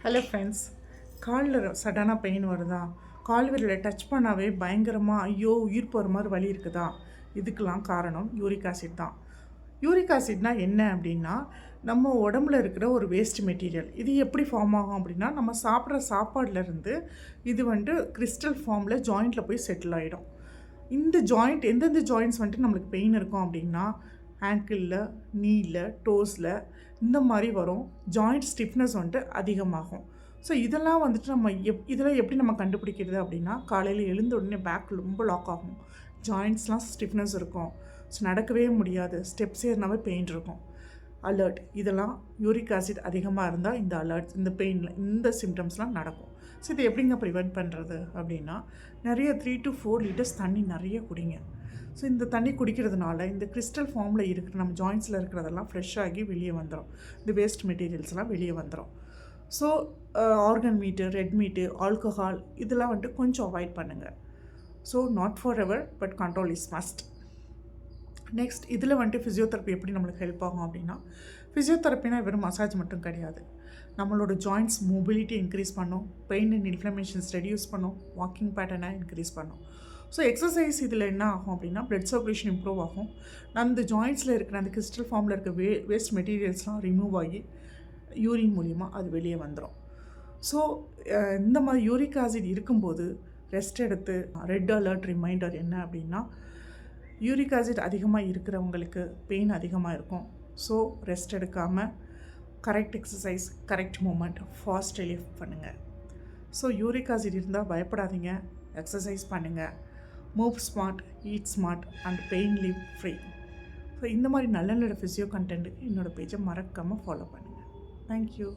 Hello friends, காலில் சடனாக pain வருதா? கால் விரலை டச் பண்ணாவே பயங்கரமாக ஐயோ உயிர் போகிற மாதிரி வலி இருக்குதா? இதுக்கெல்லாம் காரணம் யூரிக் ஆசிட் தான். யூரிக் ஆசிட்னால் என்ன அப்படின்னா, நம்ம உடம்புல இருக்கிற ஒரு வேஸ்ட் மெட்டீரியல். இது எப்படி ஃபார்ம் ஆகும் அப்படின்னா, நம்ம சாப்பிட்ற சாப்பாடுலேருந்து இது கிறிஸ்டல் ஃபார்மில் ஜாயிண்ட்டில் போய் செட்டில் ஆகிடும். இந்த ஜாயிண்ட் எந்தெந்த ஜாயிண்ட்ஸ் நம்மளுக்கு பெயின் இருக்கும் அப்படின்னா, ஆங்கிளில், நீயில், டோஸில் இந்த மாதிரி வரும். ஜாயிண்ட் ஸ்டிஃப்னஸ் அதிகமாகும். ஸோ இதெல்லாம் நம்ம இதெல்லாம் எப்படி நம்ம கண்டுபிடிக்கிறது அப்படின்னா, காலையில் எழுந்த உடனே பேக் ரொம்ப லாக் ஆகும், ஜாயிண்ட்ஸ்லாம் ஸ்டிஃப்னஸ் இருக்கும், ஸோ நடக்கவே முடியாது, ஸ்டெப்ஸ் ஏறினாவே பெயின் இருக்கும். அலர்ட், இதெல்லாம் யூரிக் ஆசிட் அதிகமாக இருந்தால் இந்த அலர்ட்ஸ், இந்த பெயினில் இந்த சிம்டம்ஸ்லாம் நடக்கும். ஸோ இதை எப்படிங்க ப்ரிவெண்ட் பண்ணுறது அப்படின்னா, நிறைய 3 to 4 லிட்டர்ஸ் தண்ணி நிறைய குடிங்க. ஸோ இந்த தண்ணி குடிக்கிறதுனால இந்த கிறிஸ்டல் ஃபார்மில் இருக்கிற நம்ம ஜாயின்ஸில் இருக்கிறதெல்லாம் ஃப்ரெஷ் ஆகி வெளியே வந்துடும். இந்த வேஸ்ட் மெட்டீரியல்ஸ்லாம் வெளியே வந்துடும். ஸோ ஆர்கன் மீட்டு, ரெட் மீட்டு, ஆல்கஹால் இதெல்லாம் கொஞ்சம் அவாய்ட் பண்ணுங்கள். So not for ever, but control is must. Next, இதில் ஃபிசியோதெரப்பி எப்படி நம்மளுக்கு ஹெல்ப் ஆகும் அப்படின்னா, ஃபிசியோதெரப்பினா வெறும் மசாஜ் மட்டும் கிடையாது. நம்மளோட ஜாயின்ட்ஸ் மொபிலிட்டி இன்க்ரீஸ் பண்ணும், பெயின் அண்ட் இன்ஃப்ளமேஷன்ஸ் ரெடியூஸ் பண்ணும், வாக்கிங் பேட்டர்னை இன்க்ரீஸ் பண்ணும். ஸோ எக்ஸசைஸ் இதில் என்ன ஆகும் அப்படின்னா, பிளட் சர்க்குலேஷன் இம்ப்ரூவ் ஆகும். அந்த ஜாயின்ட்ஸில் இருக்கிற அந்த கிறிஸ்டல் ஃபார்மில் இருக்க வேஸ்ட் மெட்டீரியல்ஸ்லாம் ரிமூவ் ஆகி யூரின் மூலிமா அது வெளியே வந்துடும். ஸோ இந்த மாதிரி யூரிக் ஆசிட் இருக்கும்போது ரெஸ்ட் எடுத்து, ரெட் அலர்ட் ரிமைண்டர் என்ன அப்படின்னா, யூரிக் ஆசிட் அதிகமாக இருக்கிறவங்களுக்கு பெயின் அதிகமாக இருக்கும். ஸோ ரெஸ்ட் எடுக்காமல் correct exercise, correct movement, fast relief பண்ணுங்கள். ஸோ யூரிக் ஆசிட் இருந்தால் பயப்படாதீங்க, எக்ஸசைஸ் பண்ணுங்கள். Move smart, eat smart and pain leave free. So இந்த மாதிரி நல்ல நல்ல ஃபிசியோ கண்டென்ட் என்னோடய பேஜை மறக்காமல் ஃபாலோ பண்ணுங்கள். தேங்க்யூ.